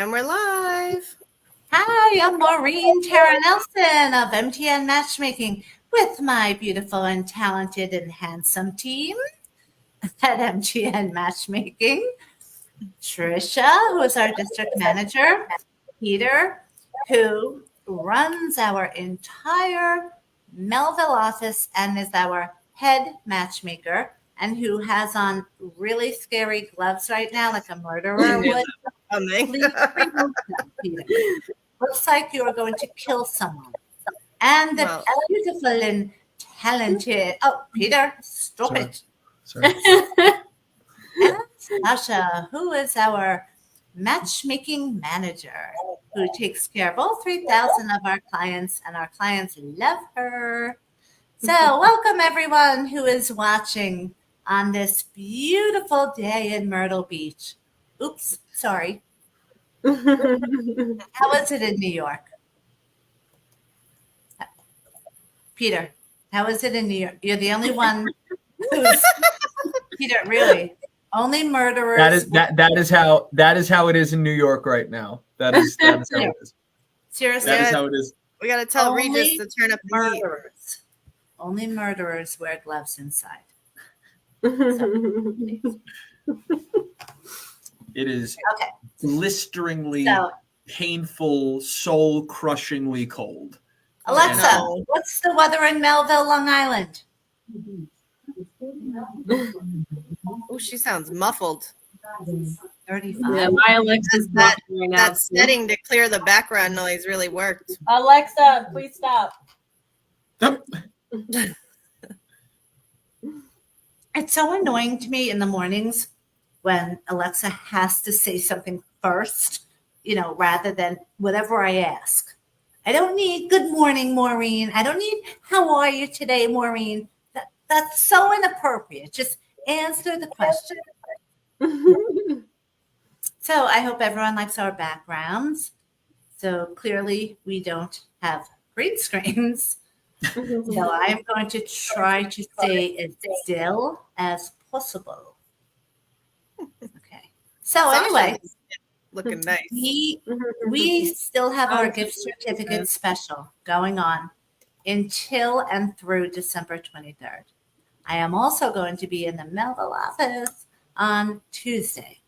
And we're live. Hi, I'm Maureen Tara Nelson of MTN Matchmaking with my beautiful and talented and handsome team at MTN Matchmaking. Trisha, who is our district manager, Peter, who runs our entire Melville office and is our head matchmaker, and who has on really scary gloves right now, like a murderer would. Please remove them, Peter. Looks like you are going to kill someone. And the beautiful and talented, Peter, stop it. Sorry. And Sasha, who is our matchmaking manager, who takes care of all 3,000 of our clients, and our clients love her. So welcome everyone who is watching on this beautiful day in Myrtle Beach. Oops, sorry. How is it in New York? Peter, how is it in New York? You're the only one who's Peter, really. Only murderers. That is how it is in New York right now. That is how it is. Seriously, that is how it is. We got to tell Regis to turn up the heat. Only murderers wear gloves inside. It is blisteringly painful, soul-crushingly cold. Alexa, what's the weather in Melville, Long Island? Oh, she sounds muffled. 35. Yeah, my Alexa's that right now. That setting to clear the background noise really worked. Alexa, please stop. It's so annoying to me in the mornings when Alexa has to say something first, rather than whatever I ask. I don't need good morning, Maureen. I don't need how are you today, Maureen. That's so inappropriate. Just answer the question. So I hope everyone likes our backgrounds. So clearly we don't have green screens. So I'm going to try to stay as still as possible. Okay. So anyway, looking nice. We still have our gift certificate special going on until and through December 23rd. I am also going to be in the Melville office on Tuesday.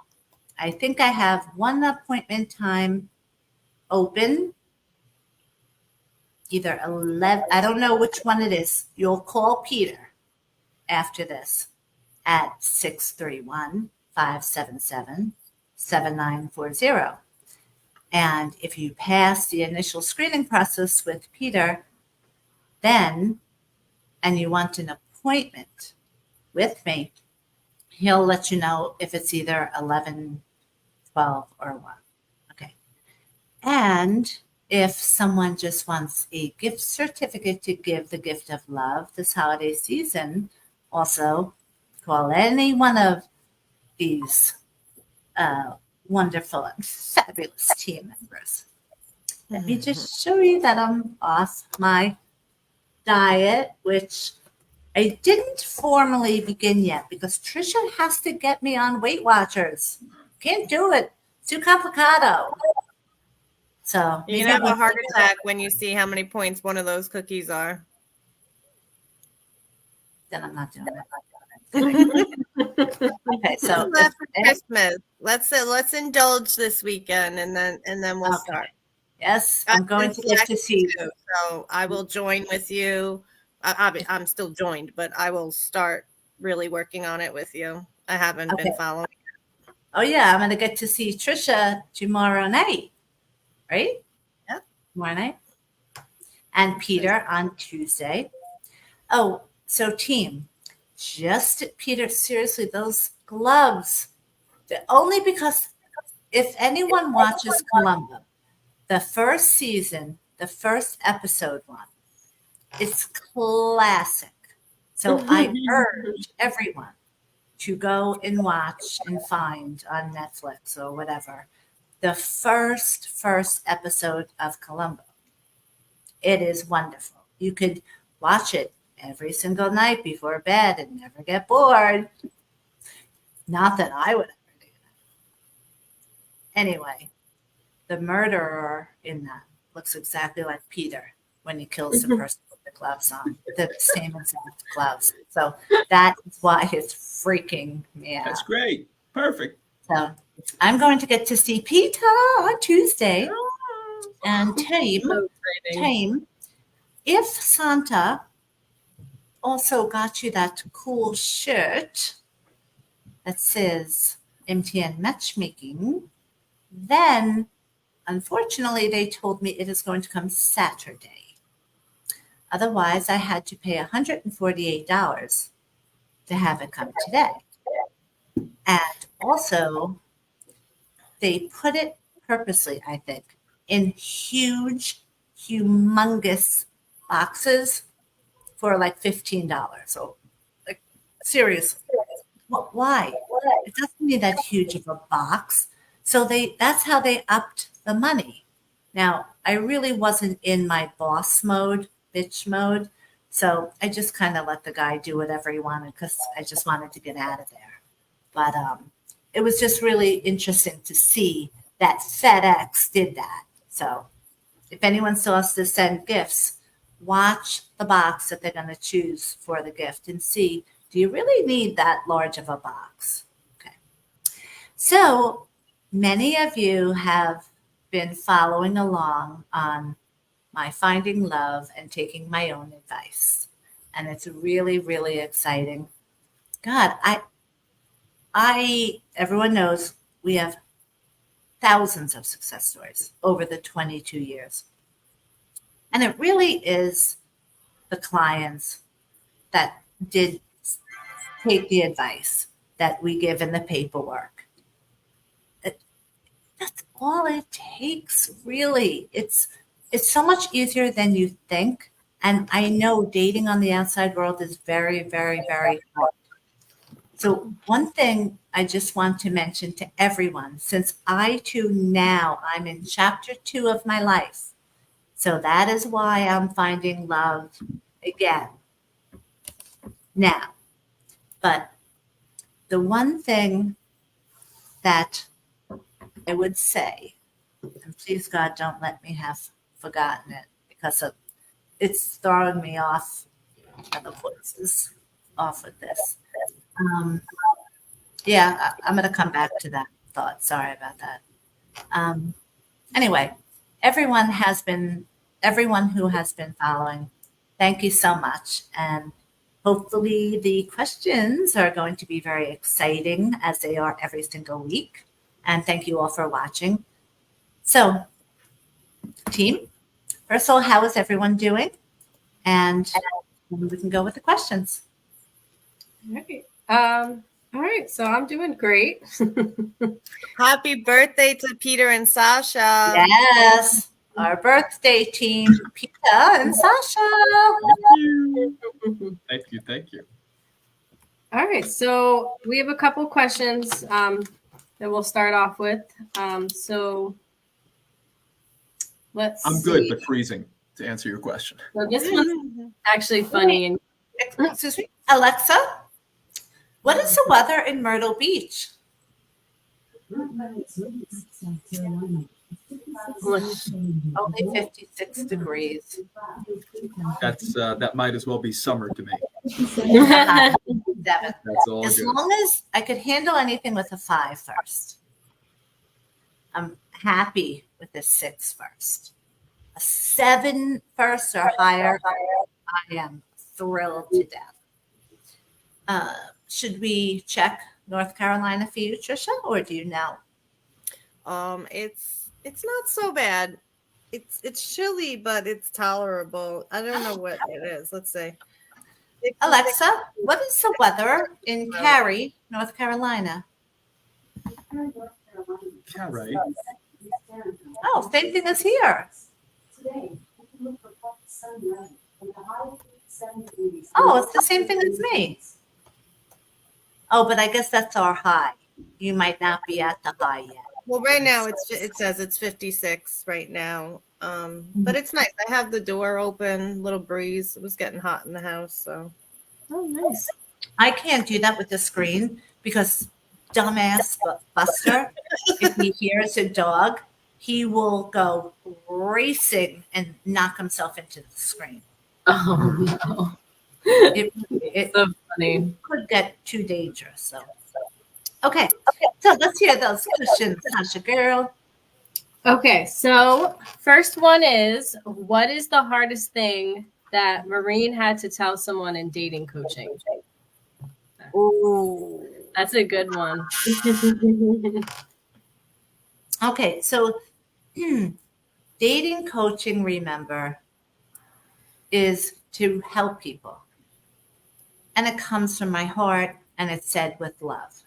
I think I have one appointment time open, either 11, I don't know which one it is. You'll call Peter after this at 631-577-7940. And if you pass the initial screening process with Peter, and you want an appointment with me, he'll let you know if it's either 11, 12, or 1. Okay. And if someone just wants a gift certificate to give the gift of love this holiday season, also call any one of these wonderful and fabulous team members. Let me just show you that I'm off my diet, which I didn't formally begin yet because Trisha has to get me on Weight Watchers. Can't do it. It's too complicado. So you're gonna have a heart attack when you see how many points one of those cookies are. Then I'm not doing it. Okay, so after Christmas, let's indulge this weekend, and then we'll start. Yes, I'm going to get to see you. So I will join with you. I'm still joined, but I will start really working on it with you. I haven't been following. Oh yeah, I'm going to get to see Trisha tomorrow night, right? Yeah, tomorrow night, and Peter on Tuesday. Oh, so team, just Peter. Seriously, those gloves. Only because if anyone watches Columbo, the first season, the first episode one, it's classic. So I urge everyone to go and watch and find on Netflix or whatever the first episode of Columbo. It is wonderful. You could watch it every single night before bed and never get bored. Not that I would ever do that. Anyway, the murderer in that looks exactly like Peter when he kills the person with the gloves on, the same exact gloves. So that is why it's freaking me out. That's great. Perfect. So I'm going to get to see Peter on Tuesday. And Tame, if Santa also got you that cool shirt that says MTN Matchmaking, then unfortunately they told me it is going to come Saturday. Otherwise, I had to pay $148 to have it come today. And also, they put it purposely, I think, in huge, humongous boxes for like $15. So, like, seriously, why? It doesn't need that huge of a box. So that's how they upped the money. Now, I really wasn't in my boss mode, bitch mode. So I just kind of let the guy do whatever he wanted because I just wanted to get out of there. But it was just really interesting to see that FedEx did that. So if anyone still has to send gifts, watch the box that they're going to choose for the gift and see, do you really need that large of a box? Okay. So many of you have been following along on my finding love and taking my own advice. And it's really, really exciting. God, everyone knows we have thousands of success stories over the 22 years. And it really is the clients that did take the advice that we give in the paperwork. That's all it takes, really. It's so much easier than you think. And I know dating on the outside world is very, very, very hard. So one thing I just want to mention to everyone, since I too now, I'm in chapter 2 of my life. So that is why I'm finding love again now. But the one thing that I would say, and please God, don't let me have forgotten it because it's throwing me off other voices off with this. I'm going to come back to that thought. Sorry about that. Anyway, everyone who has been following, thank you so much. And hopefully the questions are going to be very exciting as they are every single week. And thank you all for watching. So, team, first of all, how is everyone doing? And we can go with the questions. All right. So I'm doing great. Happy birthday to Peter and Sasha. Yes. Our birthday team, Peter and Sasha. Thank you. All right. So we have a couple questions that we'll start off with. So let's I'm good, but freezing to answer your question. So this one's actually funny. And Excuse me, Alexa, what is the weather in Myrtle Beach? Only 56 degrees. That might as well be summer to me. 7. That's all As good. long as I could handle anything with a 5 first. I'm happy with the 6 first. A 7 first or higher, I am thrilled to death. Should we check North Carolina for you, Trisha, or do you know? It's not so bad. It's chilly, but it's tolerable. I don't know what it is. Let's see. Alexa, what is the weather in Cary, North Carolina? Yeah, right. Oh, same thing as here. Oh, it's the same thing as me. Oh, but I guess that's our high. You might not be at the high yet. Well, right now it says it's 56 right now. But it's nice. I have the door open, little breeze. It was getting hot in the house, so. oh, nice. I can't do that with the screen because dumbass Buster, if he hears a dog, he will go racing and knock himself into the screen. Oh no. It So funny. could get too dangerous. So, okay. So let's hear those questions, Sasha girl. Okay, so first one is, what is the hardest thing that Maureen had to tell someone in dating coaching? Ooh. That's a good one. Okay, so dating coaching, remember, is to help people. And it comes from my heart and it's said with love.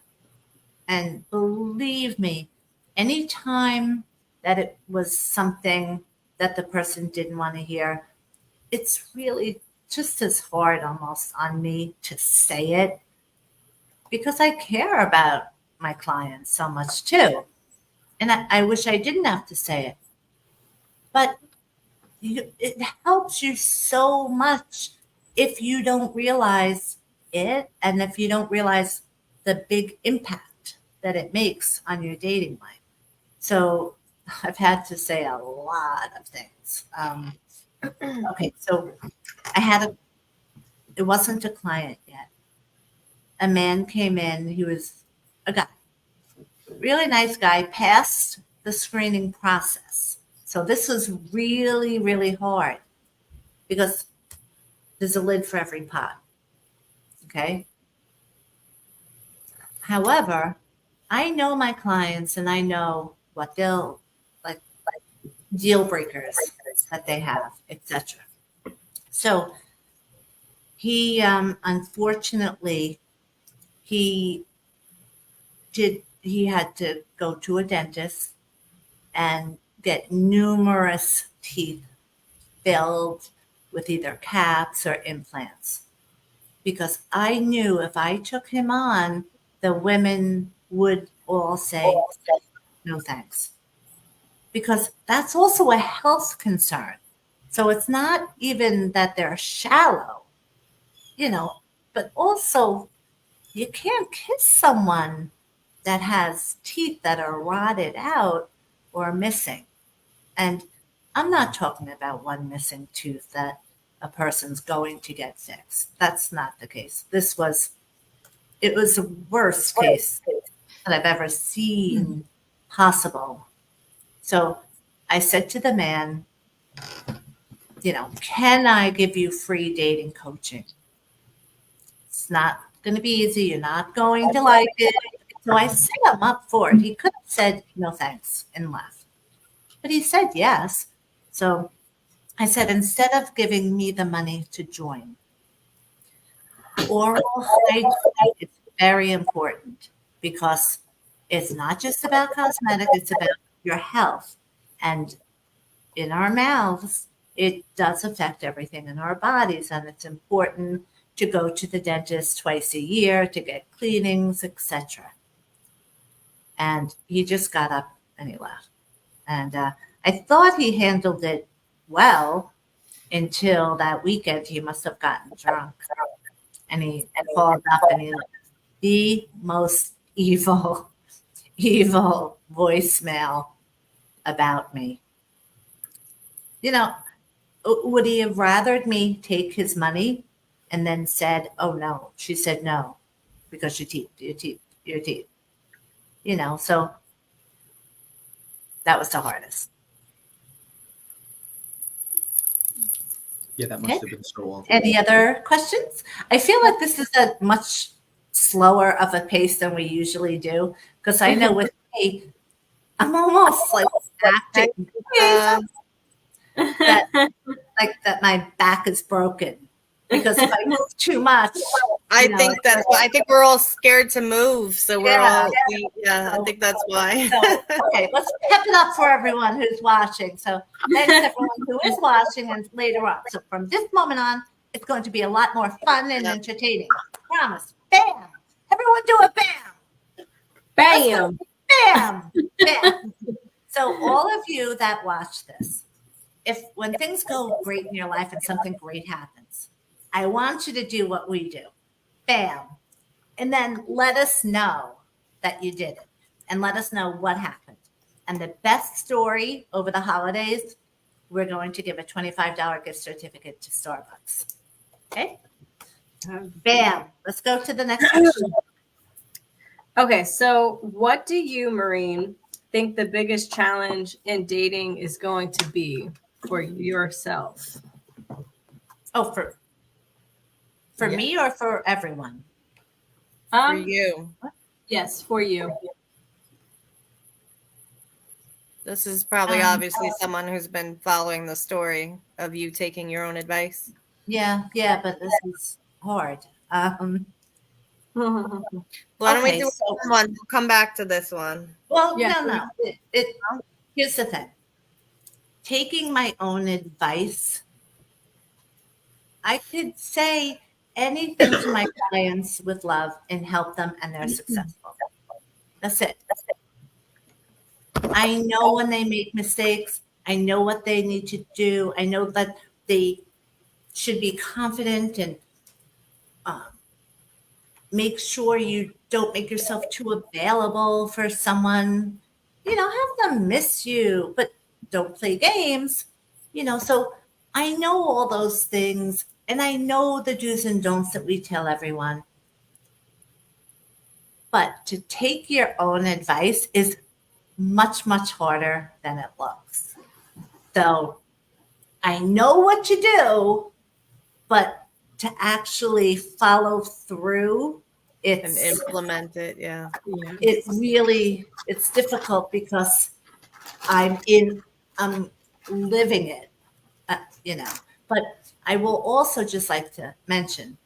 And believe me, anytime that it was something that the person didn't want to hear, it's really just as hard almost on me to say it because I care about my clients so much too. And I wish I didn't have to say it. But it helps you so much if you don't realize it and if you don't realize the big impact that it makes on your dating life. So I've had to say a lot of things. Okay, so it wasn't a client yet. A man came in, he was a guy, really nice guy, passed the screening process. So this was really, really hard because there's a lid for every pot. Okay. However, I know my clients and I know what they'll like deal breakers that they have, etc. So he unfortunately he he had to go to a dentist and get numerous teeth filled with either caps or implants because I knew if I took him on, the women would all say, no thanks. Because that's also a health concern. So it's not even that they're shallow, but also you can't kiss someone that has teeth that are rotted out or missing. And I'm not talking about one missing tooth that a person's going to get fixed. That's not the case. It was the worst case that I've ever seen possible. So I said to the man, can I give you free dating coaching? It's not going to be easy. You're not going to like it. So I set him up for it. He could have said no thanks and left, but he said yes. So I said, instead of giving me the money to join, oral hygiene is very important because it's not just about cosmetic, it's about your health. And in our mouths, it does affect everything in our bodies. And it's important to go to the dentist twice a year to get cleanings, etc. And he just got up and he left. And I thought he handled it well until that weekend. He must have gotten drunk. And he called up and he left the most evil, evil voicemail about me. Would he have rathered me take his money and then said, oh no? She said no, because your teeth. So that was the hardest. Yeah, that must have been so awful. Any other questions? I feel like this is a much slower of a pace than we usually do because I know with me, I'm almost like acting that my back is broken because if I move too much, I think that's why. I think we're all scared to move, so we're all. I think that's why. So, okay, let's pep it up for everyone who's watching. So thanks everyone who is watching and later on. So from this moment on, it's going to be a lot more fun and entertaining. Promise. Bam! Everyone do a bam! Bam! Bam! Bam! So all of you that watch this, when things go great in your life and something great happens, I want you to do what we do. Bam. And then let us know that you did it and let us know what happened. And the best story over the holidays, we're going to give a $25 gift certificate to Starbucks. Okay? Bam. Let's go to the next question. Okay, so what do you, Maureen, think the biggest challenge in dating is going to be for yourself? Oh, for me or for everyone? For you. Yes, for you. This is probably obviously someone who's been following the story of you taking your own advice. Yeah, but this is hard. Why don't we do one? We'll come back to this one. Well, Yeah. no. Here's the thing. Taking my own advice, I could say anything to my clients with love and help them, and they're successful. That's it. I know when they make mistakes. I know what they need to do. I know that they should be confident and make sure you don't make yourself too available for someone. Have them miss you, but don't play games. So I know all those things, and I know the do's and don'ts that we tell everyone. But to take your own advice is much, much harder than it looks. So I know what to do, but to actually follow through, And implement it, yeah. It's difficult because I'm living it, But I will also just like to mention,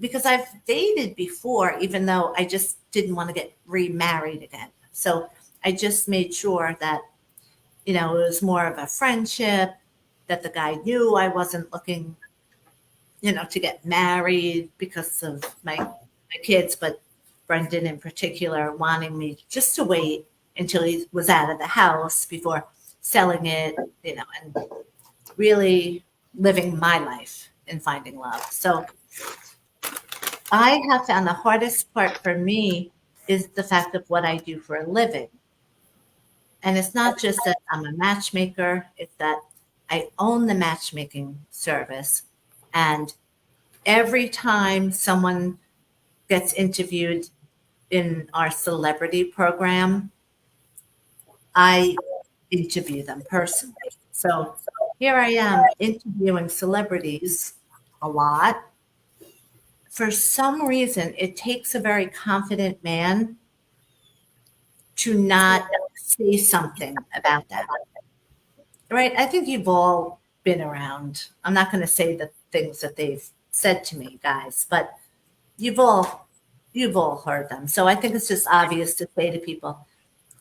because I've dated before, even though I just didn't want to get remarried again. So I just made sure that, it was more of a friendship, that the guy knew I wasn't looking, to get married because of my kids, but Brendan in particular wanting me just to wait until he was out of the house before selling it, and really living my life and finding love. So I have found the hardest part for me is the fact of what I do for a living. And it's not just that I'm a matchmaker, it's that I own the matchmaking service. And every time someone gets interviewed in our celebrity program, I interview them personally. So here I am interviewing celebrities a lot. For some reason, it takes a very confident man to not say something about that. Right? I think you've all been around. I'm not going to say the things that they've said to me, guys, but you've all heard them. So I think it's just obvious to say to people,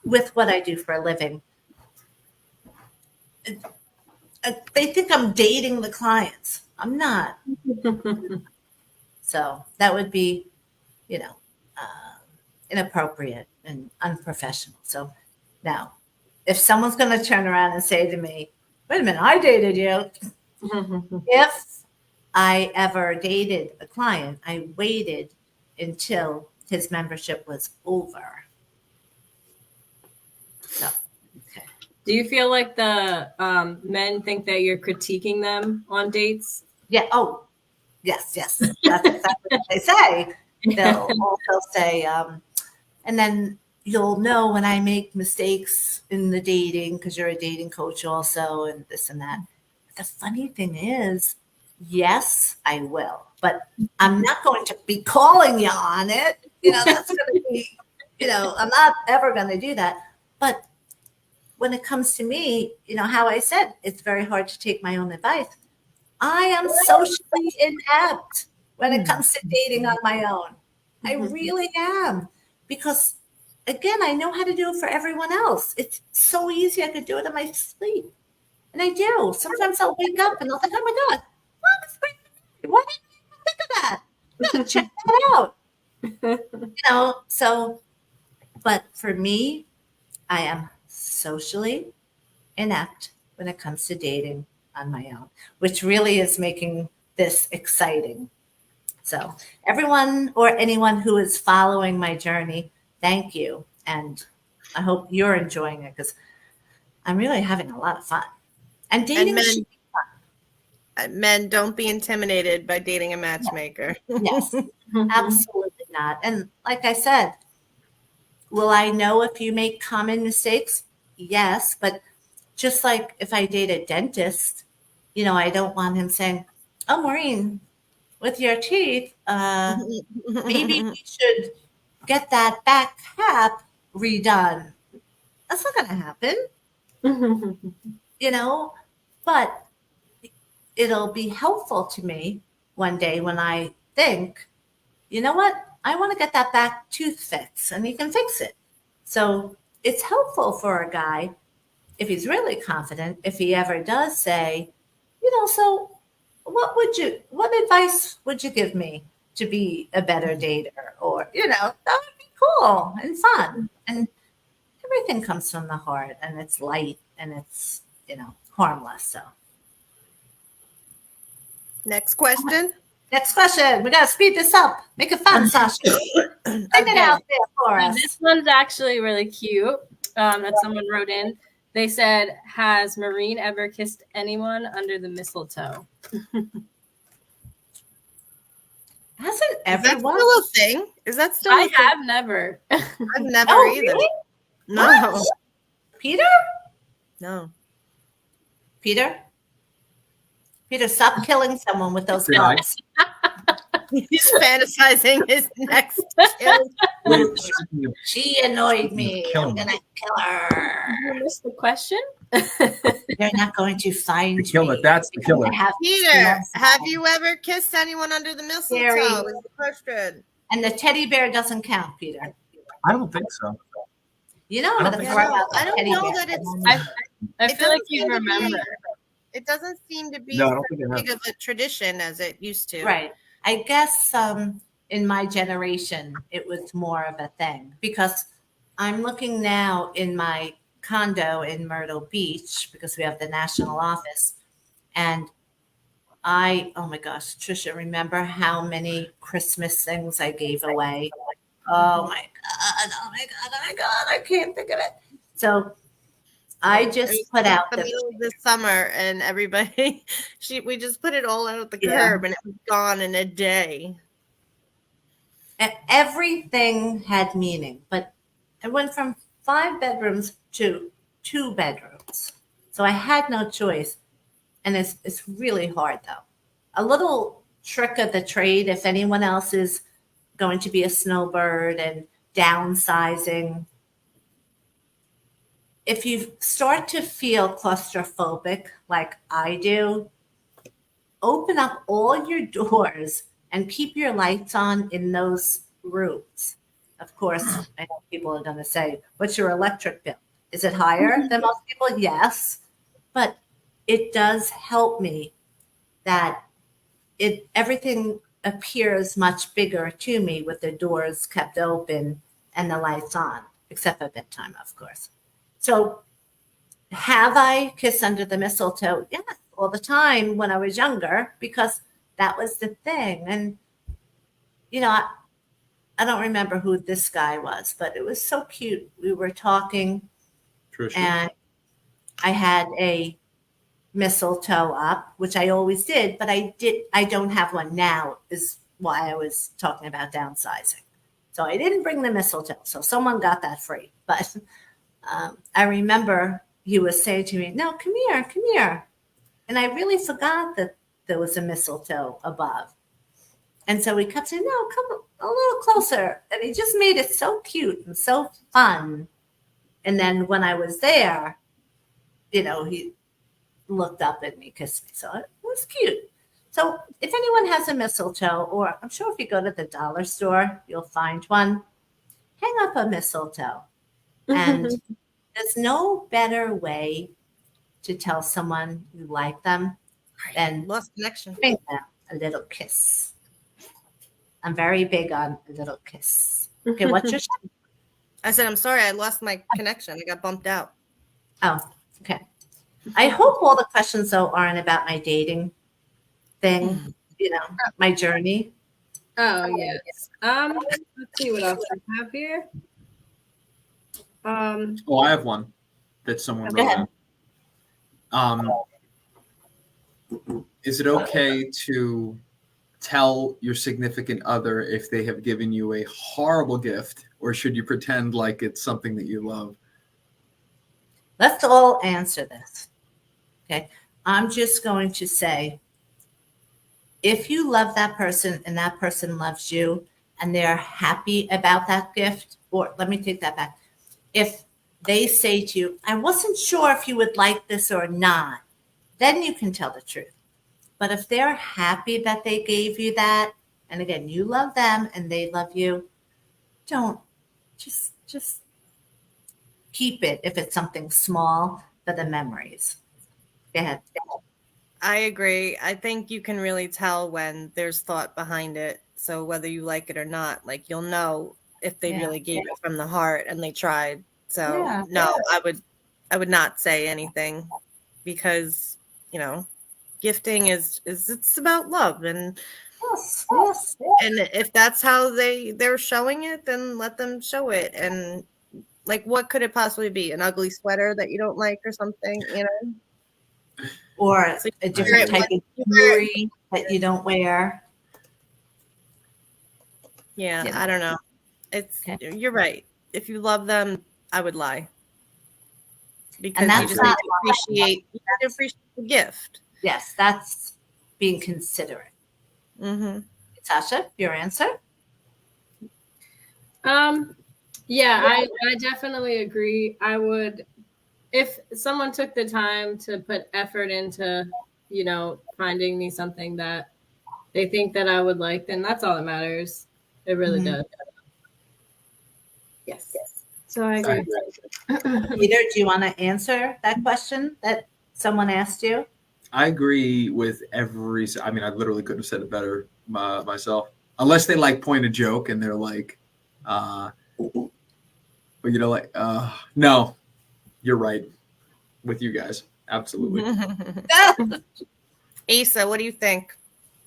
with what I do for a living, they think I'm dating the clients. I'm not. So that would be, inappropriate and unprofessional. So now, if someone's going to turn around and say to me, wait a minute, I dated you. If I ever dated a client, I waited until his membership was over. So, okay. Do you feel like the men think that you're critiquing them on dates? Yeah. Oh, yes. That's exactly what they say. They'll also say, and then you'll know when I make mistakes in the dating because you're a dating coach also, and this and that. The funny thing is, yes, I will, but I'm not going to be calling you on it. That's going to be, I'm not ever going to do that. But when it comes to me, how I said, it's very hard to take my own advice. I am socially inept when it comes to dating on my own. I really am. Because, again, I know how to do it for everyone else. It's so easy. I could do it in my sleep. And I do. Sometimes I'll wake up and I'll think, oh my God, why didn't I think of that? I gotta check that out. So, but for me, I am socially inept when it comes to dating on my own, which really is making this exciting. So everyone or anyone who is following my journey, thank you. And I hope you're enjoying it because I'm really having a lot of fun. And dating men- should be Men, don't be intimidated by dating a matchmaker. yes, absolutely not. And like I said, will I know if you make common mistakes? Yes, but just like if I date a dentist, I don't want him saying, "Oh, Maureen, with your teeth, maybe we should get that back cap redone." That's not going to happen, but it'll be helpful to me one day when I think, you know what, I want to get that back tooth fixed, and he can fix it. So it's helpful for a guy if he's really confident, if he ever does say, so what advice would you give me to be a better dater? Or, that would be cool and fun. And everything comes from the heart, and it's light, and it's, harmless. So Next question. next question. We got to speed this up. Make it fun, Sasha. Send it out there for us. This one's actually really cute that someone wrote in. They said, has Maureen ever kissed anyone under the mistletoe? Hasn't Is that everyone? still a thing? Is that still a I thing? have never. I've never Oh, either. really? No. What? Peter? No. Peter, stop killing someone with those Did I? guns. He's fantasizing his next kill. She annoyed me. Kill I'm him. gonna kill her. You missed the question? They're not going to find The killer. me. That's the killer. I have Peter, skills. have you ever kissed anyone under the mistletoe? Very. Is the question. And the teddy bear doesn't count, Peter. I don't think so. I'm I don't gonna think throw so. out the I don't teddy know bear. that it's- I It feel like doesn't you seem to be- remember. It doesn't seem to be No, I so don't think it big of a tradition as it used to. Right. I guess in my generation, it was more of a thing because I'm looking now in my condo in Myrtle Beach because we have the national office. And oh my gosh, Trisha, remember how many Christmas things I gave away? Oh my God, oh my God, oh my God, I can't think of it. So I just put out the middle of the summer, and everybody, we just put it all out at the Yeah. curb, and it was gone in a day. and everything had meaning, but it went from 5 bedrooms to 2 bedrooms. So I had no choice. And it's really hard though. A little trick of the trade, if anyone else is going to be a snowbird and downsizing, if you start to feel claustrophobic like I do, open up all your doors and keep your lights on in those rooms. Of course, I know people are going to say, what's your electric bill? Is it higher than most people? Yes. But it does help me that everything appears much bigger to me with the doors kept open and the lights on, except at bedtime, of course. So have I kissed under the mistletoe? Yes, all the time when I was younger, because that was the thing. And, I don't remember who this guy was, but it was so cute. We were talking Trisha. and I had a mistletoe up, which I always did, but I don't have one now, is why I was talking about downsizing. So I didn't bring the mistletoe. So someone got that free. But I remember he was saying to me, no, come here, come here. And I really forgot that there was a mistletoe above. And so he kept saying, no, come a little closer. And he just made it so cute and so fun. And then when I was there, he looked up at me, kissed me. So it was cute. So if anyone has a mistletoe, or I'm sure if you go to the dollar store, you'll find one, hang up a mistletoe. And there's no better way to tell someone you like them than Lost connection. giving them a little kiss. I'm very big on a little kiss. Okay, what's your I said, I'm sorry, I lost my connection. I got bumped out. Oh, okay. I hope all the questions, though, aren't about my dating thing, my journey. Oh, yes. Let's see what else we have here. Oh, I have one that someone Go wrote ahead. out. Is it okay to tell your significant other if they have given you a horrible gift, or should you pretend like it's something that you love? Let's all answer this. Okay. I'm just going to say, if you love that person and that person loves you and they're happy about that gift, or let me take that back. If they say to you, I wasn't sure if you would like this or not, then you can tell the truth. But if they're happy that they gave you that, and again, you love them and they love you, don't just keep it if it's something small for the memories. Go ahead. I agree. I think you can really tell when there's thought behind it. So whether you like it or not, like you'll know if they Yeah. really gave it from the heart and they tried. So Yeah. no, I would not say anything because, gifting is it's about love Yes, yes. and if that's how they're showing it, then let them show it. And like what could it possibly be? An ugly sweater that you don't like or something? Or So a you different wear it type of you wear it. jewelry that you don't wear. Yeah, You know. I don't know. Okay. You're right. If you love them, I would lie because And you that's just not need to appreciate the gift. yes, that's being considerate. Mm-hmm. Tasha, your answer? Yeah, I definitely agree. I would, if someone took the time to put effort into, finding me something that they think that I would like, then that's all that matters. It really Mhm. does. Yes. So I I agree. agree. Peter, do you want to answer that question that someone asked you? I agree with every. I mean, I literally couldn't have said it better myself. Unless they like point a joke and they're like, no, you're right with you guys. Absolutely. Asa, what do you think?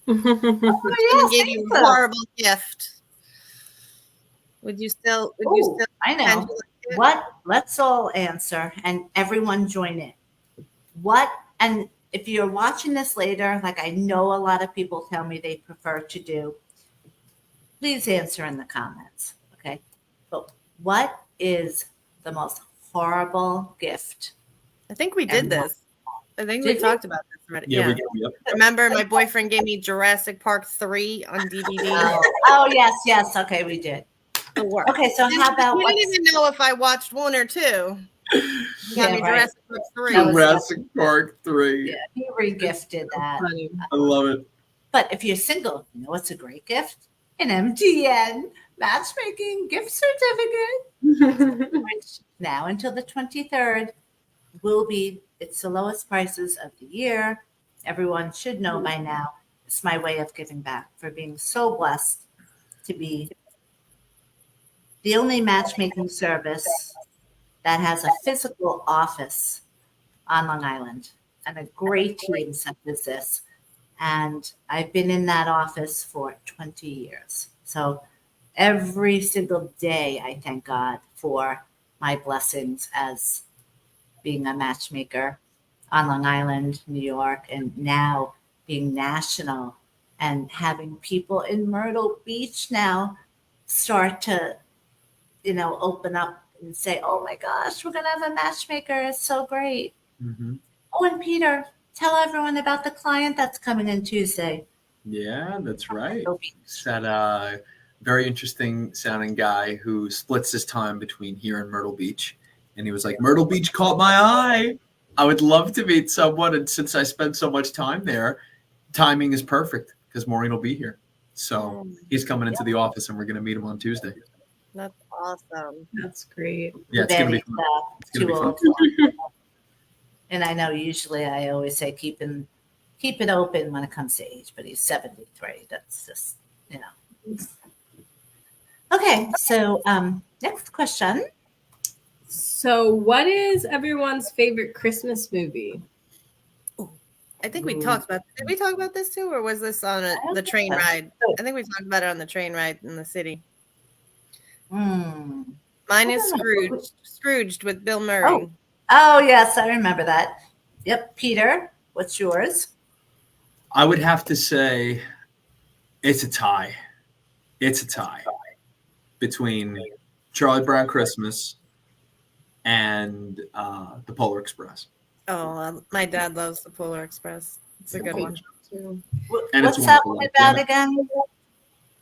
Oh, Someone yes, gave you a Asa. horrible gift. Would you still Ooh, I pretend know. you liked it? What? Let's all answer and everyone join in. What? And if you're watching this later, like I know a lot of people tell me they prefer to do, please answer in the comments. Okay. But what is the most horrible gift? I think we did Everyone. this. I think we Did we? talked about this already. Yeah, Yeah. yep. Remember, my boyfriend gave me Jurassic Park 3 on DVD. Oh, yes. Okay, we did. The worst. Okay, so how about You what's didn't even know if I watched 1 or 2. He got me right. Jurassic Park 3. That was- Jurassic Park 3. Yeah, he regifted that. Funny. I love it. But if you're single, you know what's a great gift? An MTN matchmaking gift certificate, which now until the 23rd will be, it's the lowest prices of the year. Everyone should know by now. It's my way of giving back for being so blessed to be the only matchmaking service that has a physical office on Long Island and a great team such as this. And I've been in that office for 20 years. So every single day, I thank God for my blessings as being a matchmaker on Long Island, New York, and now being national and having people in Myrtle Beach now start to, open up and say, oh my gosh, we're going to have a matchmaker. It's so great. Mm-hmm. Oh, and Peter, tell everyone about the client that's coming in Tuesday. Yeah, that's right. It's that very interesting sounding guy who splits his time between here and Myrtle Beach. And he was like, Myrtle Beach caught my eye. I would love to meet someone. And since I spend so much time there, timing is perfect because Maureen will be here. So he's coming into the office and we're going to meet him on Tuesday. That's awesome. That's great. Yeah, it's going to be fun. It's going to be fun. And I know usually I always say keep it open when it comes to age, but he's 73. That's just, Okay, so next question. So, what is everyone's favorite Christmas movie? I think we talked about. Did we talk about this too, or was this on the train ride? I think we talked about it on the train ride in the city. Mine is Scrooged with Bill Murray. Oh, yes, I remember that. Yep, Peter, what's yours? I would have to say it's a tie. It's a tie between Charlie Brown Christmas and the Polar Express. Oh, my dad loves the Polar Express. It's a good one. And What's that one about again?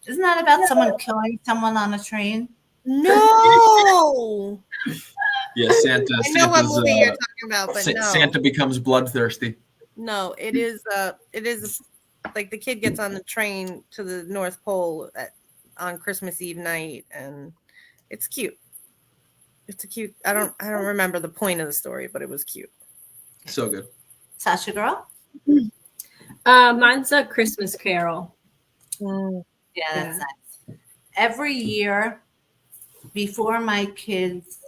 Isn't that about someone killing someone on a train? No. Yeah, Santa. I know what movie you're talking about, but no. Santa becomes bloodthirsty. No, it is like the kid gets on the train to the North Pole on Christmas Eve night, and it's cute. It's a cute. I don't remember the point of the story, but it was cute. So good. Sasha girl? Mine's A Christmas Carol. Yeah, that's nice. Every year before my kids,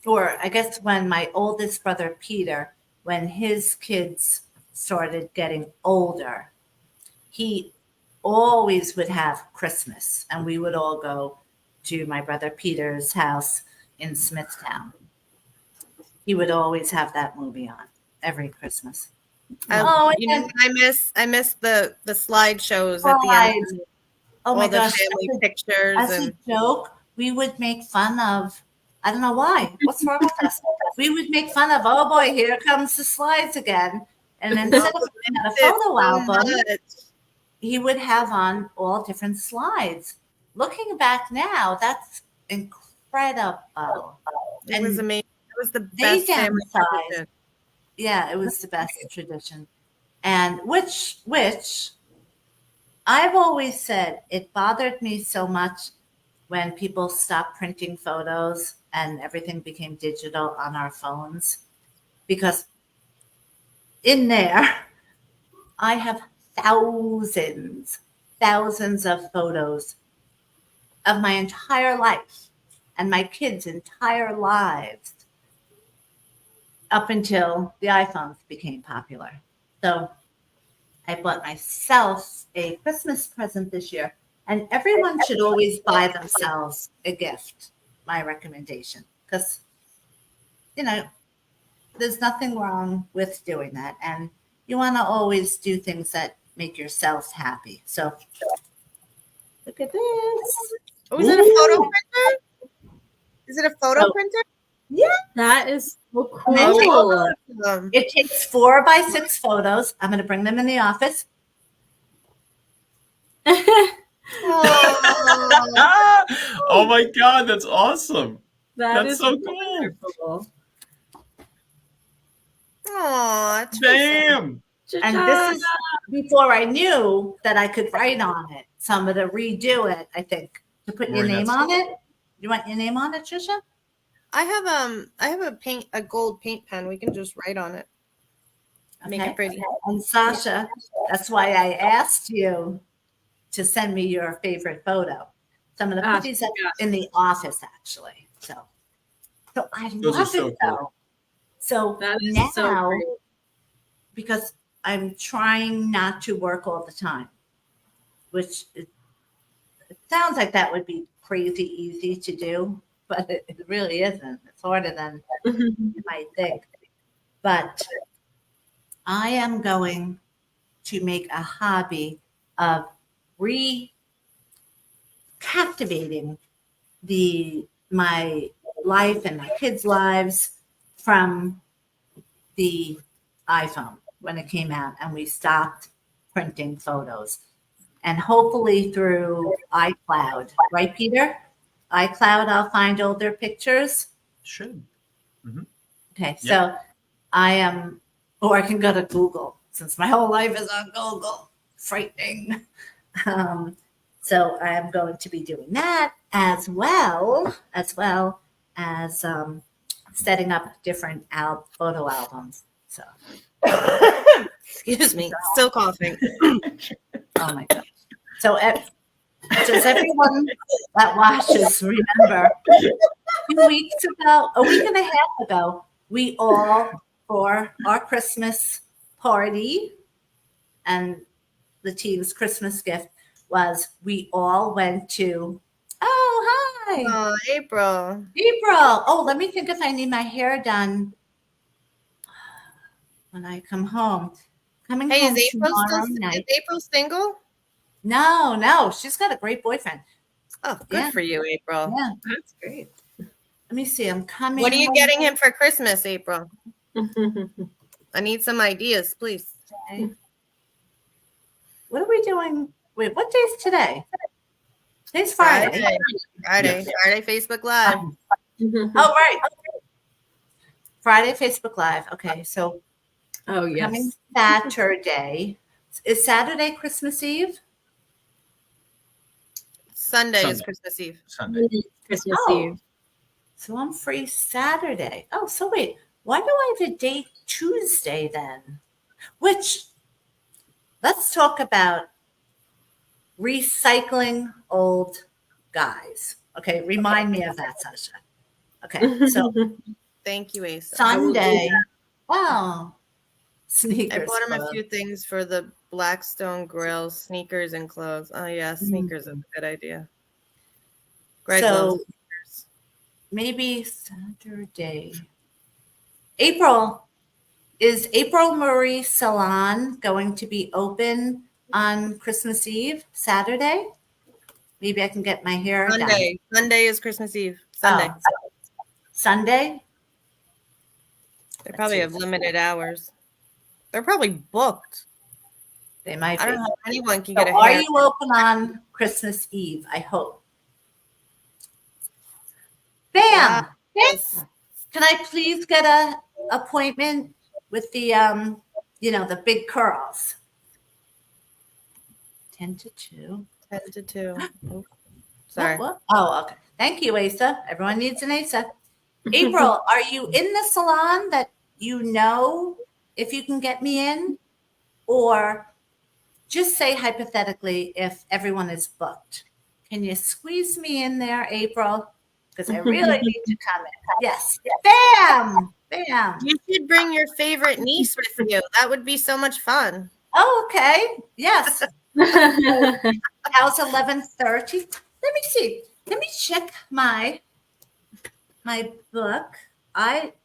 or I guess when my oldest brother Peter, when his kids started getting older, he always would have Christmas, and we would all go to my brother Peter's house in Smithtown. He would always have that movie on every Christmas. I miss the slideshows at the end. Oh my gosh! Family pictures. As a joke, we would make fun of. I don't know why. What's wrong with us? We would make fun of. Oh boy, here comes the slides again. And instead of a photo album, he would have on all different slides. Looking back now, that's incredible. It was amazing. It was the best family tradition. Yeah, it was the best tradition. And which I've always said it bothered me so much when people stopped printing photos and everything became digital on our phones, because in there I have thousands of photos of my entire life and my kids' entire lives up until the iPhones became popular. So I bought myself a Christmas present this year, and everyone should always buy themselves a gift, my recommendation, because, there's nothing wrong with doing that. And you want to always do things that make yourself happy. So look at this. Oh, is it a photo printer? Is it a photo printer? Yeah. That is so cool. It takes 4 by 6 photos. I'm going to bring them in the office. Oh my God, that's awesome. That's so cool. Aw, damn. And this is before I knew that I could write on it. So I'm going to redo it, I think, to put your name on it. You want your name on it, Trisha? I have a gold paint pen. We can just write on it. Make it pretty. And Sasha, that's why I asked you to send me your favorite photo. So I'm going to put these up in the office, actually. So I love it, though. So now, because I'm trying not to work all the time, which it sounds like that would be crazy easy to do, but it really isn't. It's harder than you might think. But I am going to make a hobby of recaptivating my life and my kids' lives from the iPhone when it came out and we stopped printing photos. And hopefully through iCloud, right, Peter? iCloud, I'll find older pictures. Should. Mm-hmm. Okay, so I am, or I can go to Google since my whole life is on Google. Frightening. So I am going to be doing that as well as setting up different photo albums. So, excuse me, still coughing. Oh my God. So does everyone that watches remember a week and a half ago, we all, for our Christmas party, and the team's Christmas gift was we all went to, oh, Hi. Oh, April. April. Oh, let me think if I need my hair done when I come home. Coming Hey, home tomorrow night. is April single? No, she's got a great boyfriend. Oh, good Yeah. for you, April. Yeah. That's great. Let me see. I'm coming. What are you home getting him for Christmas, April? I need some ideas, please. today. What are we doing? Wait, what day is today? Today's Friday. Friday, Facebook Live. Oh, right. Friday, Facebook Live. Okay, so Oh, coming yes. Saturday. Is Saturday Christmas Eve? Sunday is Sunday. Christmas Eve. Sunday. Christmas Oh. Eve. So I'm free Saturday. Oh, so wait, why do I have a date Tuesday then? Which, let's talk about recycling old guys. Okay, remind me of that, Sasha. Okay, so Thank you, Asa. Sunday. Wow. I Sneakers. bought him a Club. few things for the Blackstone Grill, sneakers and clothes. Oh yeah, sneakers is a good idea. Greg loves So sneakers. maybe Saturday. April. Is April Marie Salon going to be open on Christmas Eve, Saturday? Maybe I can get my hair done. Sunday. Sunday is Christmas Eve. Sunday. Oh, Sunday? They probably have limited hours. They're probably booked. They might I be. don't know how anyone can So get a are hair. you open on Christmas Eve? I hope. Bam! Yes. Can I please get a appointment with the the big curls? 10 to 2. 10 to 2. Oh, sorry. What? Oh, okay. Thank you, Asa. Everyone needs an Asa. April, are you in the salon that you know if you can get me in? Or just say hypothetically if everyone is booked. Can you squeeze me in there, April? Because I really need to come in. Yes. Bam! Bam. You should bring your favorite niece with you. That would be so much fun. Oh, okay. Yes. How's 11:30? Let me see. Let me check my book.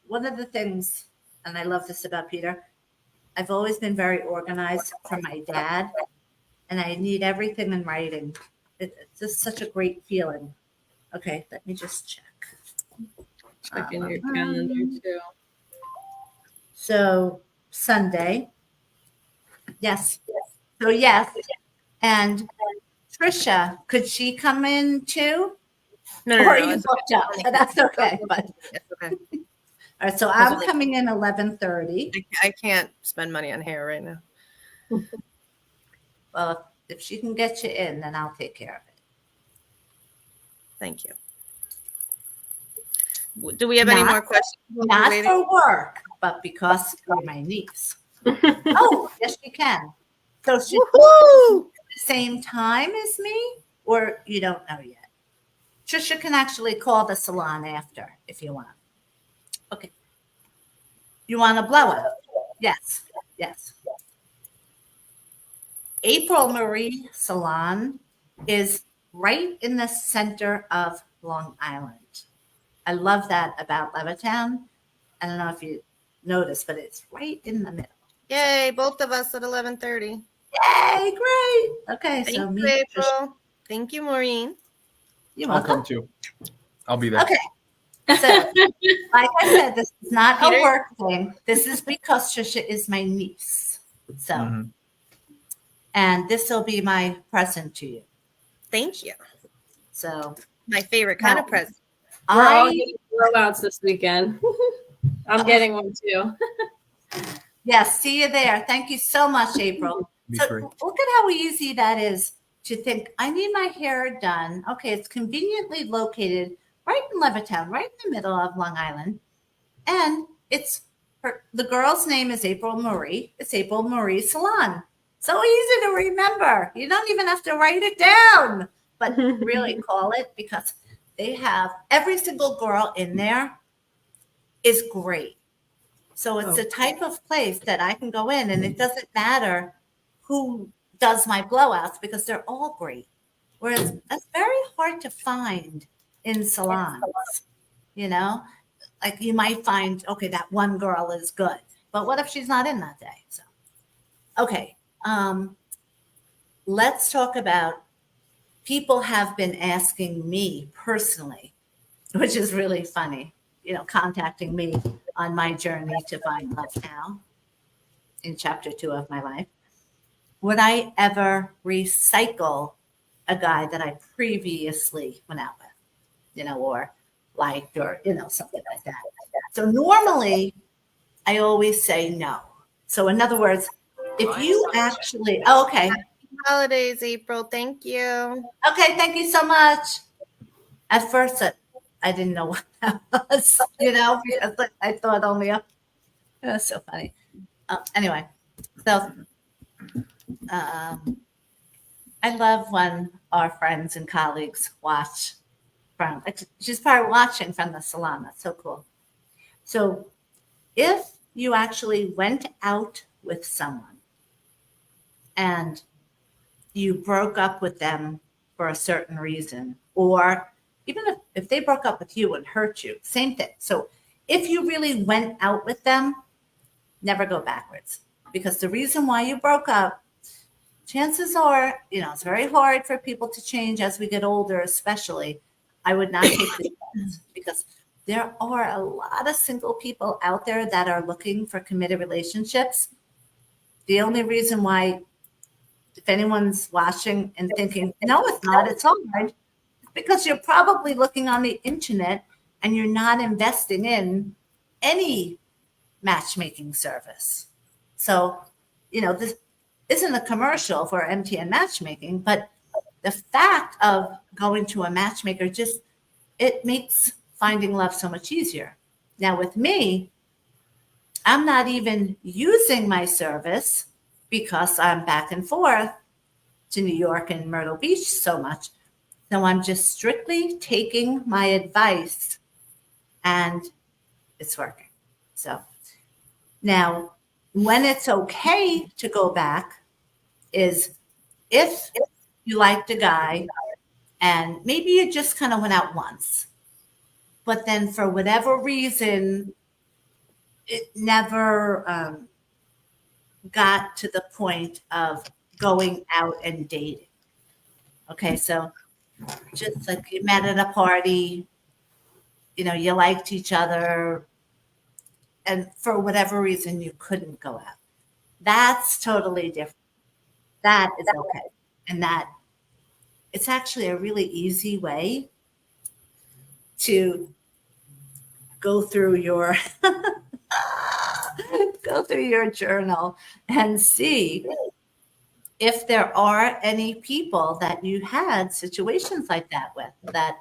One of the things, and I love this about Peter, I've always been very organized from my dad, and I need everything in writing. It's just such a great feeling. Okay, let me just check. Checking your calendar too. So Sunday. Yes. So yes. And Trisha, could she come in too? No, Or are no, you it's booked up? That's okay. But okay. all right, so I'm coming in 11:30. I can't spend money on hair right now. Well, if she can get you in, then I'll take care of it. Thank you. Do we have any more questions? Not for work, but because you're my niece. Oh, yes, you can. So she Woo-hoo! the same time as me, or you don't know yet? Trisha can actually call the salon after if you want. Okay. You want a blowout? Yes. Yes. April Marie Salon is right in the center of Long Island. I love that about Levittown. I don't know if you noticed, but it's right in the middle. Yay, both of us at 11:30. Yay, great. Okay, Thank so you, me. April. Thank you, Maureen. You're I'll welcome. come too. I'll be there. Okay. So, like I said, this is not Peter? a work thing. This is because Trisha is my niece. So, Mhm. and this will be my present to you. Thank you. So, My favorite kind of present. We're all I getting blowouts this weekend. I'm getting one too. yes, see you there. Thank you so much, April. Be So free. look at how easy that is to think. I need my hair done. Okay, it's conveniently located right in Levittown, right in the middle of Long Island, and it's the girl's name is April Marie. It's April Marie Salon. So easy to remember. You don't even have to write it down, but really call it because they have every single girl in there is great. So it's the type of place that I can go in and it doesn't matter who does my blowouts because they're all great. Whereas that's very hard to find in salons. You know, like you might find, okay, that one girl is good, but what if she's not in that day? So, okay, let's talk about, people have been asking me personally, which is really funny, contacting me on my journey to find love now in chapter 2 of my life. Would I ever recycle a guy that I previously went out with, or liked, or, something like that? So normally I always say no. So in other words, if you actually, okay. Holidays, April. Thank you. Okay, thank you so much. At first, I didn't know what that was, because I thought only, it was so funny. Anyway, so I love when our friends and colleagues watch from, she's probably watching from the salon. That's so cool. So if you actually went out with someone and you broke up with them for a certain reason, or even if they broke up with you and hurt you, same thing. So if you really went out with them, never go backwards, because the reason why you broke up, chances are, it's very hard for people to change as we get older, especially. I would not take this chance, because there are a lot of single people out there that are looking for committed relationships. The only reason why, if anyone's watching and thinking, no, it's not, it's hard, because you're probably looking on the internet and you're not investing in any matchmaking service. So, this isn't a commercial for MTN matchmaking, but the fact of going to a matchmaker, it makes finding love so much easier. Now with me, I'm not even using my service because I'm back and forth to New York and Myrtle Beach so much. So I'm just strictly taking my advice, and it's working. So now, when it's okay to go back is if you liked a guy and maybe you just kind of went out once, but then for whatever reason, it never got to the point of going out and dating. Okay, so just like you met at a party, you liked each other, and for whatever reason you couldn't go out. That's totally different. That is okay. And that it's actually a really easy way to go through your journal and see if there are any people that you had situations like that with, that,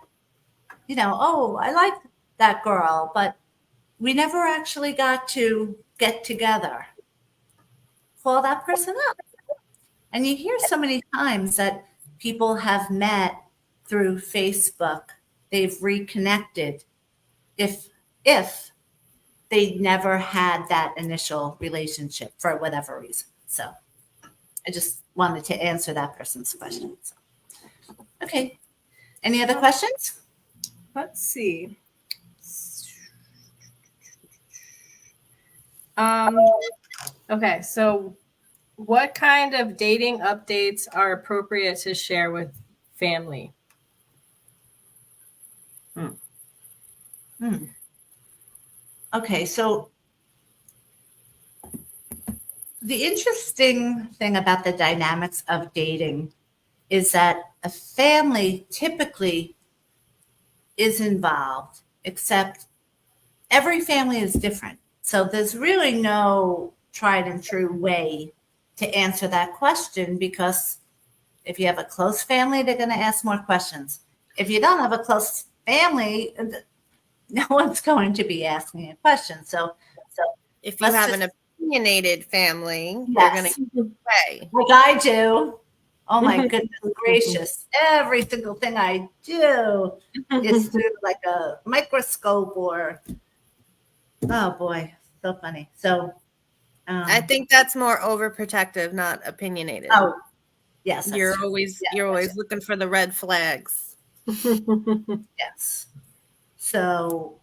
oh, I like that girl, but we never actually got to get together. Call that person up. And you hear so many times that people have met through Facebook, they've reconnected if they never had that initial relationship for whatever reason. So I just wanted to answer that person's question. So, okay. Any other questions? Let's see. Okay, so what kind of dating updates are appropriate to share with family? Okay, so the interesting thing about the dynamics of dating is that a family typically is involved, except every family is different. So there's really no tried and true way to answer that question, because if you have a close family, they're going to ask more questions. If you don't have a close family, no one's going to be asking a question. So if you have an opinionated family, yes, they're going to give away. Like I do. Oh my goodness gracious. Every single thing I do is through like a microscope or, oh boy, so funny. So I think that's more overprotective, not opinionated. Oh, yes. You're always looking for the red flags. Yes. So,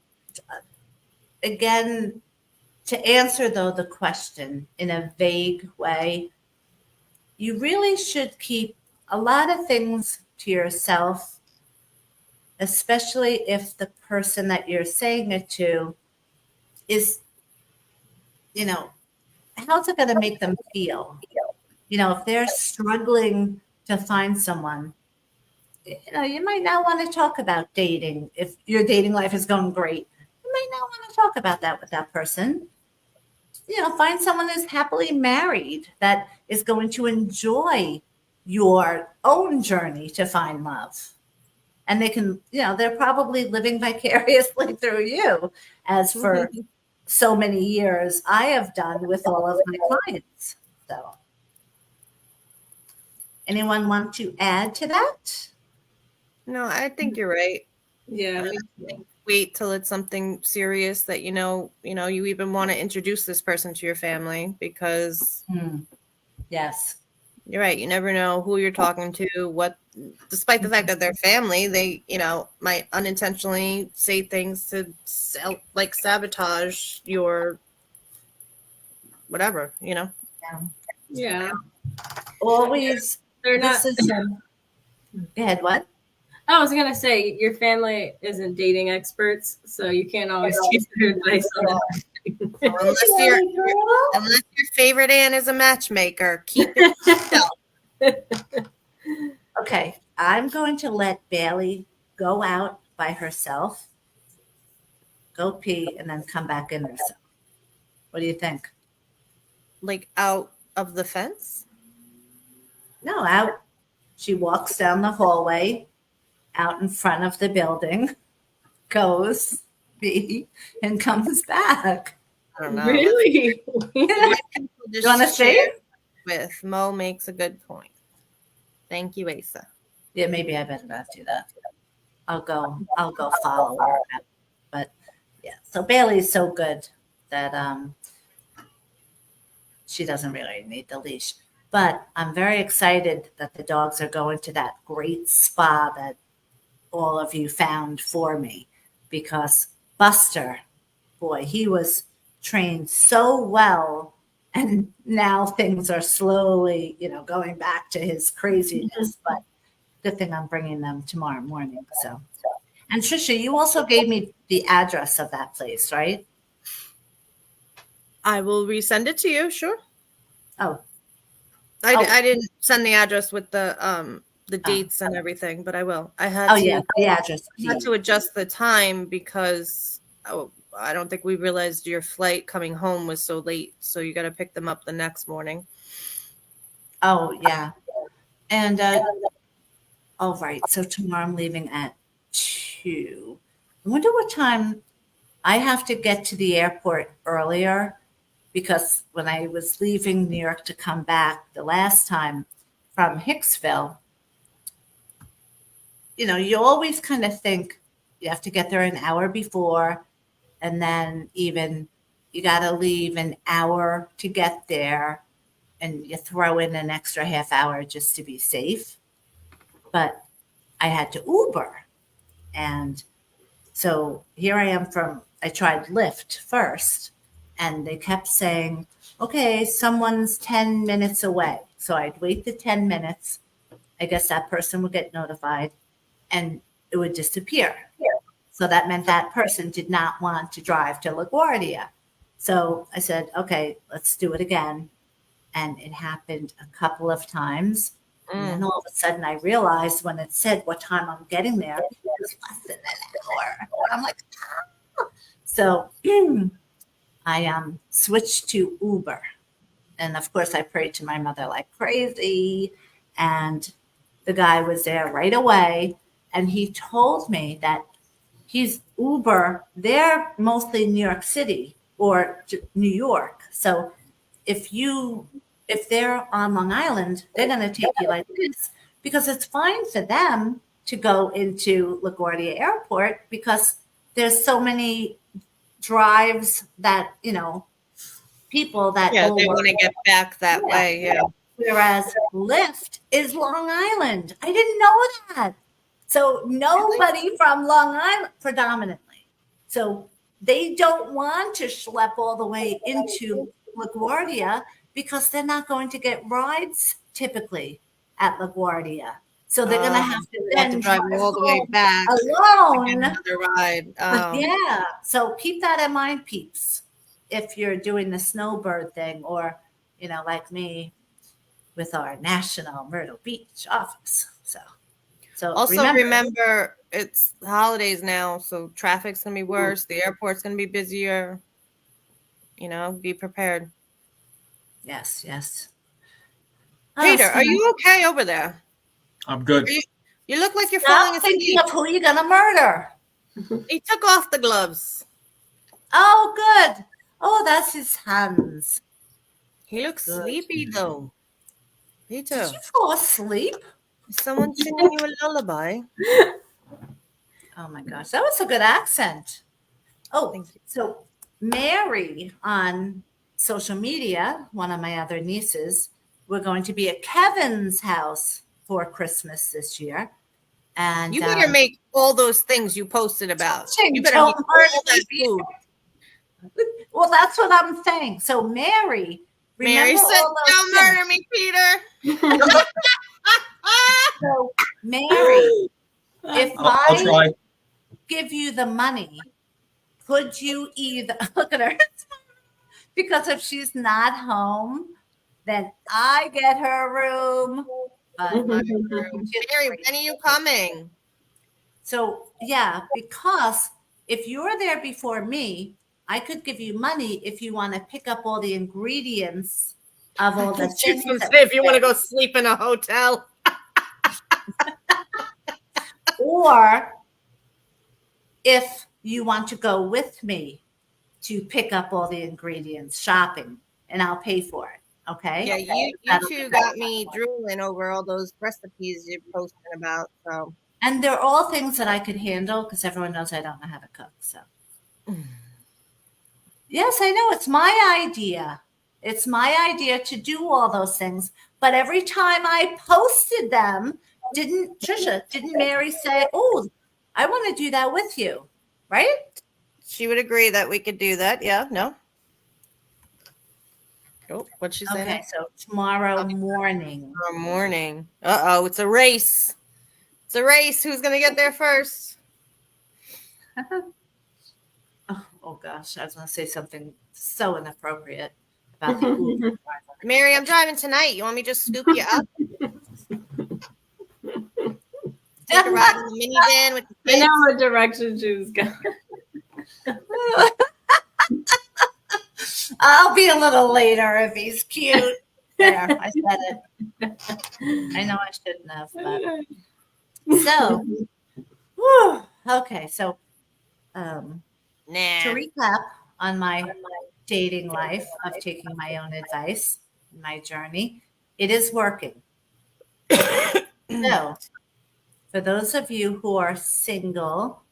again, to answer though the question in a vague way, you really should keep a lot of things to yourself, especially if the person that you're saying it to is, you know, how's it going to make them feel? If they're struggling to find someone, you might not want to talk about dating. If your dating life is going great, you might not want to talk about that with that person. Find someone who's happily married that is going to enjoy your own journey to find love. And they can, they're probably living vicariously through you, as for so many years I have done with all of my clients. So, anyone want to add to that? No, I think you're right. Yeah. Wait till it's something serious that you even want to introduce this person to your family, because Yes, you're right. You never know who you're talking to. Despite the fact that they're family, they might unintentionally say things to sabotage your whatever. Yeah. always. They're not. Go ahead. What? I was gonna say your family isn't dating experts, so you can't always choose their advice on it. Unless your favorite aunt is a matchmaker, keep it yourself. Okay, I'm going to let Bailey go out by herself, go pee, and then come back in herself. What do you think? Like out of the fence? No, out. She walks down the hallway, out in front of the building, goes pee, and comes back. I don't know. Really? You want to say? With Mo makes a good point. Thank you, Asa. Yeah, maybe I better not do that. I'll go follow her. But yeah, so Bailey's so good that she doesn't really need the leash. But I'm very excited that the dogs are going to that great spa that all of you found for me, because Buster, boy, he was trained so well, and now things are slowly, going back to his craziness. But good thing I'm bringing them tomorrow morning. So, and Trisha, you also gave me the address of that place, right? I will resend it to you. Sure. Oh, I didn't send the address with the dates and everything, but I will. I had the address. I had to adjust the time because I don't think we realized your flight coming home was so late, so you got to pick them up the next morning. Oh yeah, and all right. So tomorrow I'm leaving at 2. I wonder what time I have to get to the airport earlier, because when I was leaving New York to come back the last time from Hicksville, you always kind of think you have to get there an hour before, and then even you got to leave an hour to get there, and you throw in an extra half hour just to be safe. But I had to Uber. And so here I am I tried Lyft first, and they kept saying, okay, someone's 10 minutes away. So I'd wait the 10 minutes. I guess that person would get notified and it would disappear. So that meant that person did not want to drive to LaGuardia. So I said, okay, let's do it again. And it happened a couple of times. And then all of a sudden I realized when it said what time I'm getting there, it was less than an hour. And I'm like, ah. So I switched to Uber. And of course I prayed to my mother like crazy. And the guy was there right away. And he told me that he's Uber. They're mostly New York City or New York. So if they're on Long Island, they're going to take you like this, because it's fine for them to go into LaGuardia Airport because there's so many drives that, people that they want to get back that way. Yeah. Whereas Lyft is Long Island. I didn't know that. So nobody from Long Island predominantly. So they don't want to schlep all the way into LaGuardia because they're not going to get rides typically at LaGuardia. So they're going to have to they have to then drive all the way home back alone. another ride. Yeah. So keep that in mind, peeps, if you're doing the snowbird thing or, like me with our national Myrtle Beach office. So Also remember it's the holidays now, so traffic's gonna be worse. The airport's gonna be busier. Be prepared. Yes. Peter, are you okay over there? I'm good. You look like you're falling asleep. Thinking of who you're gonna murder. He took off the gloves. Oh, good. Oh, that's his hands. He looks sleepy though. Peter, did you fall asleep? Is someone singing you a lullaby? Oh my gosh, that was a good accent. Oh, Thank you. so Mary on social media, one of my other nieces, we're going to be at Kevin's house for Christmas this year. And you better make all those things you posted about. You better don't eat all that food. Well, that's what I'm saying. So Mary said, "Don't murder me, Peter." So Mary, if I'll try. give you the money, could you either look at her? Because if she's not home, then I get her room. Mary, when are you coming? So yeah, because if you're there before me, I could give you money if you want to pick up all the ingredients of all the things. If you want to go sleep in a hotel. Or if you want to go with me to pick up all the ingredients shopping, and I'll pay for it. Okay. Yeah, you two got me drooling over all those recipes you're posting about. So, and they're all things that I could handle because everyone knows I don't know how to cook. So, yes, I know it's my idea. It's my idea to do all those things. But every time I posted them, didn't Mary say, "Oh, I want to do that with you," right? She would agree that we could do that. Yeah, no. Oh, what'd she say? Okay, so tomorrow morning. Tomorrow morning. Uh-oh, it's a race. It's a race. Who's going to get there first? Oh gosh, I was going to say something so inappropriate about the Uber. Mary, I'm driving tonight. You want me to just scoop you up? Take a ride in the minivan with the kids? I know what direction she was going. I'll be a little later if he's cute. There, I said it. I know I shouldn't have, but so okay. So to recap on my dating life of taking my own advice, my journey, it is working. So for those of you who are single,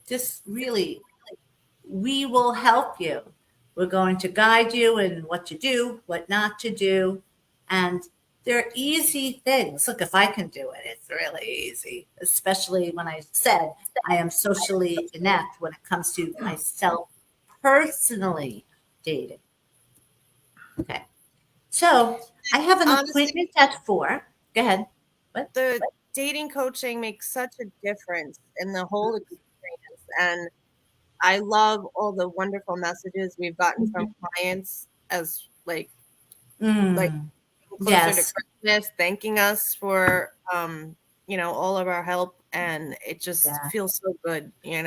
just really, we will help you. We're going to guide you in what to do, what not to do. And they're easy things. Look, if I can do it, it's really easy, especially when I said I am socially inept when it comes to myself personally dating. Okay. So I have an appointment at 4. Go ahead. What? The dating coaching makes such a difference in the whole experience. And I love all the wonderful messages we've gotten from clients as like closer to Christmas, thanking us for all of our help, and it just feels so good, I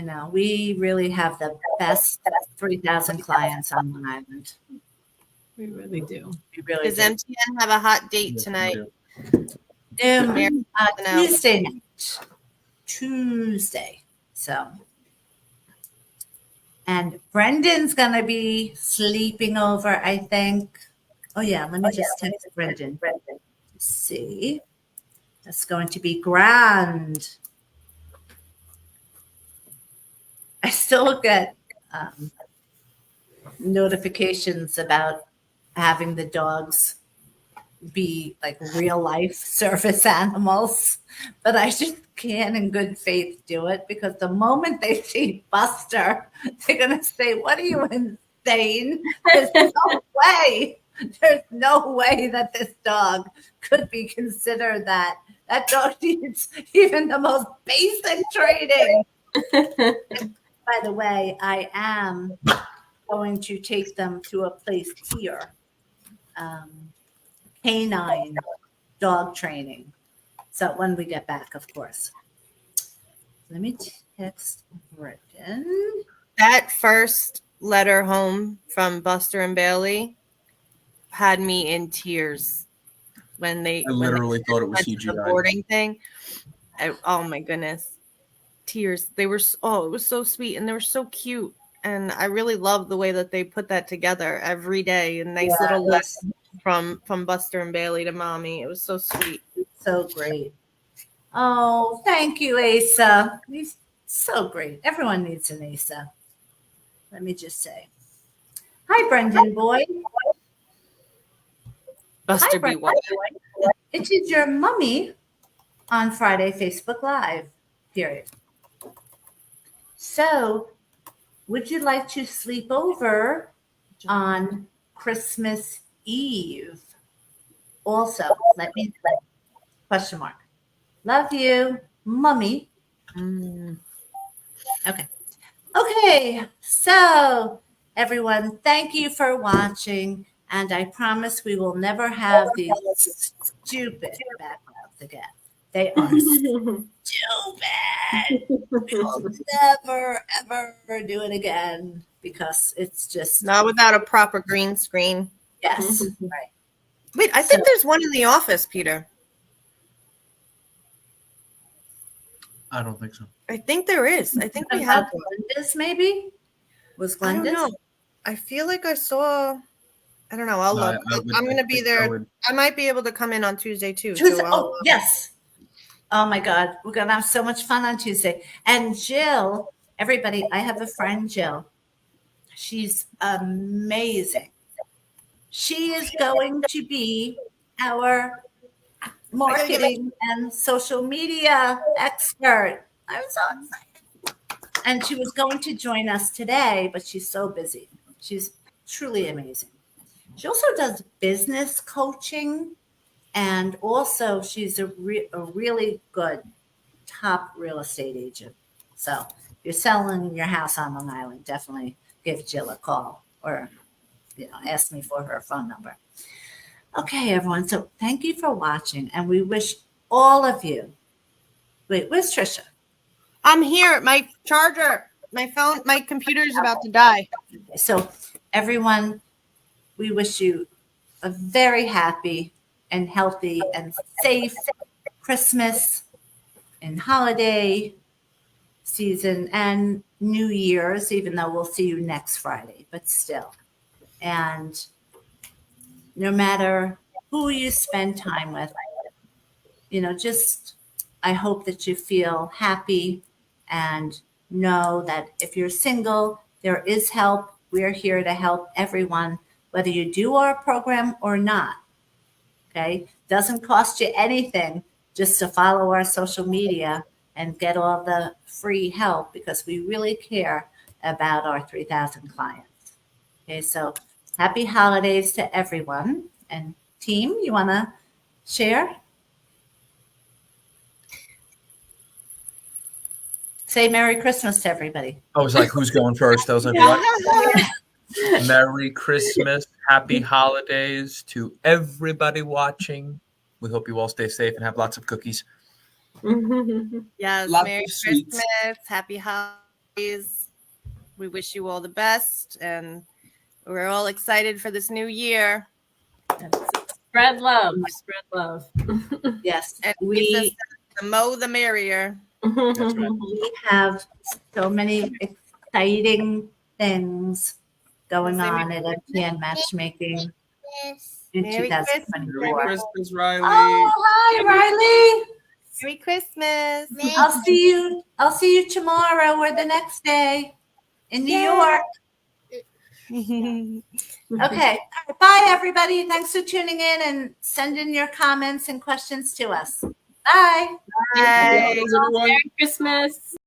know we really have the best 3,000 clients on Long Island. We really do. We really Does MTN have a hot date tonight? Tuesday night. Tuesday. So, and Brendan's gonna be sleeping over, I think. Oh yeah, let me just text Brendan. Let's see. That's going to be grand. I still get notifications about having the dogs be like real life service animals, but I just can't in good faith do it because the moment they see Buster, they're going to say, "What are you, insane? There's no way. There's no way that this dog could be considered that. That dog needs even the most basic training." By the way, I am going to take them to a place here, canine dog training. So when we get back, of course. Let me text Brendan. That first letter home from Buster and Bailey had me in tears when I literally thought it was went to the CGI. boarding thing. Oh my goodness, tears. They were it was so sweet and they were so cute, and I really love the way that they put that together every day. A nice little letter from Buster and Bailey to mommy. It was so sweet, so great. Oh, thank you, Asa. He's so great. Everyone needs an Asa. Let me just say, hi, Brendan boy. Buster Hi, be what? It is your mummy on Friday Facebook Live. Period. So, would you like to sleep over on Christmas Eve? Also, let me question mark. Love you, mummy. Okay. Okay. So, everyone, thank you for watching. And I promise we will never have these stupid backgrounds again. They are stupid. We will never, ever do it again because it's just. Not without a proper green screen. Yes. Right. Wait, I think there's one in the office, Peter. I don't think so. I think there is. I think we have one. Glenda's maybe? Was I don't Glenda's? know. I feel like I saw. I don't know. I'll No, look. I would- I'm going to I be think there. I might be able to come in on Tuesday too. Tuesday. So I'll, Yes. Oh my God. We're going to have so much fun on Tuesday. And Jill, everybody, I have a friend, Jill. She's amazing. She is going to be our marketing and social media expert. I'm so excited. And she was going to join us today, but she's so busy. She's truly amazing. She also does business coaching, and also she's a really good top real estate agent. So if you're selling your house on Long Island, definitely give Jill a call or ask me for her phone number. Okay, everyone. So thank you for watching, and we wish all of you. Wait, where's Trisha? I'm here. My charger, my phone, my computer is about to die. So everyone, we wish you a very happy and healthy and safe Christmas and holiday season and New Year's, even though we'll see you next Friday, but still. And no matter who you spend time with, just I hope that you feel happy and know that if you're single, there is help. We're here to help everyone, whether you do our program or not. Okay? Doesn't cost you anything just to follow our social media and get all the free help because we really care about our 3,000 clients. Okay, so happy holidays to everyone. And team, you want to share? Say Merry Christmas to everybody. I was like, who's going first? I was like, what? Merry Christmas. Happy holidays to everybody watching. We hope you all stay safe and have lots of cookies. Yes, Lots Merry of sweets. Christmas. Happy holidays. We wish you all the best, and we're all excited for this new year. Spread love. Spread love. Yes. And We the more the merrier. That's right. we have so many exciting things going on at MTN Matchmaking in Merry 2024. Merry Christmas, Riley. Oh, hi, Riley. Merry Christmas. I'll see you tomorrow or the next day in New York. Okay. Bye, everybody. Thanks for tuning in and sending your comments and questions to us. Bye. Bye. Everyone. Merry Christmas.